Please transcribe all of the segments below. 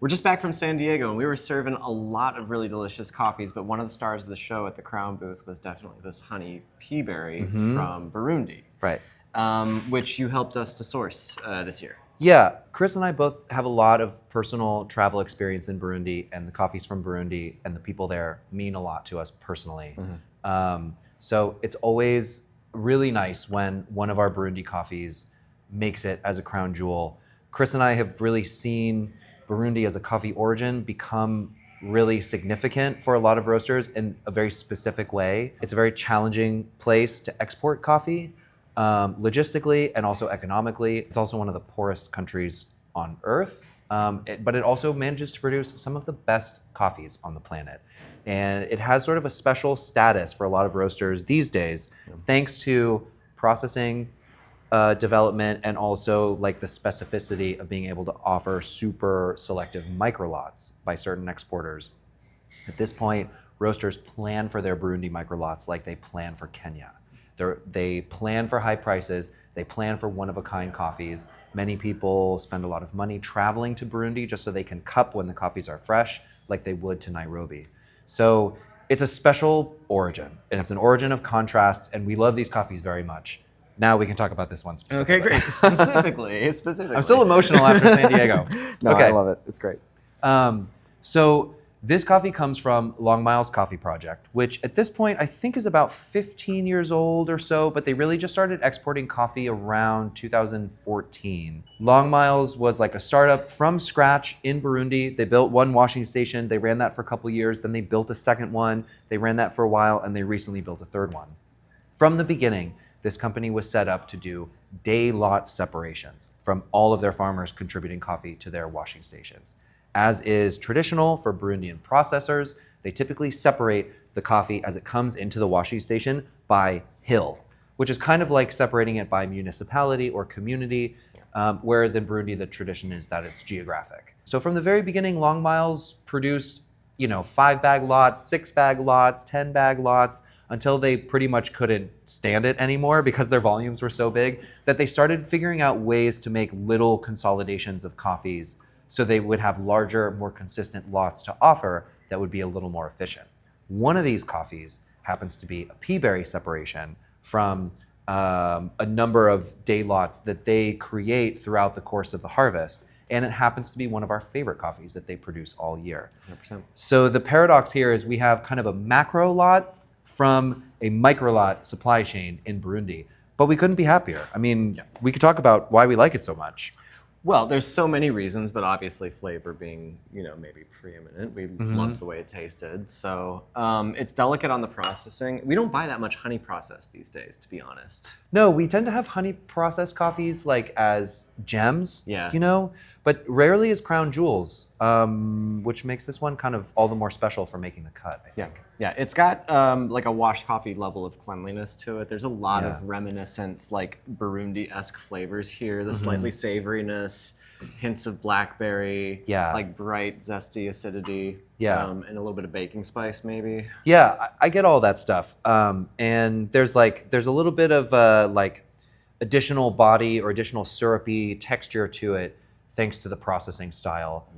We're just back from San Diego, and we were serving a lot of really delicious coffees, but one of the stars of the show at the Crown booth was definitely this honey Peaberry from Burundi. Right. Which you helped us to source this year. Yeah, Chris and I both have a lot of personal travel experience in Burundi, and the coffees from Burundi and the people there mean a lot to us personally. So it's always really nice when one of our Burundi coffees makes it as a crown jewel. Chris and I have really seen Burundi as a coffee origin become really significant for a lot of roasters in a very specific way. It's a very challenging place to export coffee, logistically and also economically. It's also one of the poorest countries on earth, but it also manages to produce some of the best coffees on the planet. And it has sort of a special status for a lot of roasters these days, thanks to processing, development, and also like the specificity of being able to offer super selective micro lots by certain exporters. At this point, roasters plan for their Burundi micro lots like they plan for Kenya. They plan for high prices, they plan for one-of-a-kind coffees. Many people spend a lot of money traveling to Burundi just so they can cup when the coffees are fresh, like they would to Nairobi. So it's a special origin, and it's an origin of contrast, and we love these coffees very much. Now we can talk about this one specifically. Okay, great. Specifically. I'm still emotional after San Diego. No, okay. I love it. It's great. So this coffee comes from Long Mile's Coffee Project, which at this point I think is about 15 years old or so, but they really just started exporting coffee around 2014. Long Mile's was like a startup from scratch in Burundi. They built one washing station. They ran that for a couple years. Then they built a second one. They ran that for a while, and they recently built a third one. From the beginning, this company was set up to do day lot separations from all of their farmers contributing coffee to their washing stations. As is traditional for Burundian processors, they typically separate the coffee as it comes into the washing station by hill, which is kind of like separating it by municipality or community, whereas in Burundi, the tradition is that it's geographic. So from the very beginning, Long Miles produced 5-bag lots, 6-bag lots, 10-bag lots, until they pretty much couldn't stand it anymore because their volumes were so big that they started figuring out ways to make little consolidations of coffees so they would have larger, more consistent lots to offer that would be a little more efficient. One of these coffees happens to be a Peaberry separation from a number of day lots that they create throughout the course of the harvest. And it happens to be one of our favorite coffees that they produce all year. 100%. So the paradox here is we have kind of a macro lot from a micro lot supply chain in Burundi, but we couldn't be happier. I mean, we could talk about why we like it so much. Well, there's so many reasons, but obviously flavor being, maybe preeminent. We loved the way it tasted. So it's delicate on the processing. We don't buy that much honey processed these days, to be honest. No, we tend to have honey processed coffees like as gems, Yeah. but rarely as crown jewels, which makes this one kind of all the more special for making the cut, I think. Yeah, it's got like a washed coffee level of cleanliness to it. There's a lot of reminiscent, like Burundi-esque flavors here. The slightly savoriness, hints of blackberry, like bright, zesty acidity, and a little bit of baking spice maybe. Yeah, I get all that stuff. And there's a little bit of like additional body or additional syrupy texture to it, thanks to the processing style.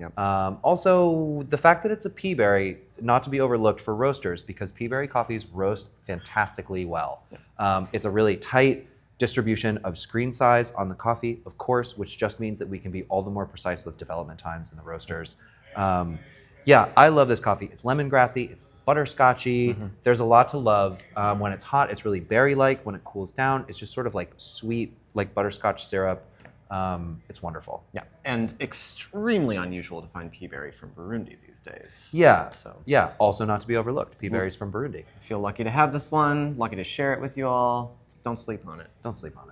Also, the fact that it's a Peaberry, not to be overlooked for roasters, because Peaberry coffees roast fantastically well. It's a really tight distribution of screen size on the coffee, of course, which just means that we can be all the more precise with development times in the roasters. I love this coffee. It's lemongrassy, it's butterscotchy. There's a lot to love. When it's hot, it's really berry-like. When it cools down, it's just sort of like sweet, like butterscotch syrup. It's wonderful. Yeah, and extremely unusual to find Peaberry from Burundi these days. Yeah, also not to be overlooked. Peaberry's from Burundi. I feel lucky to have this one, lucky to share it with you all. Don't sleep on it. Don't sleep on it.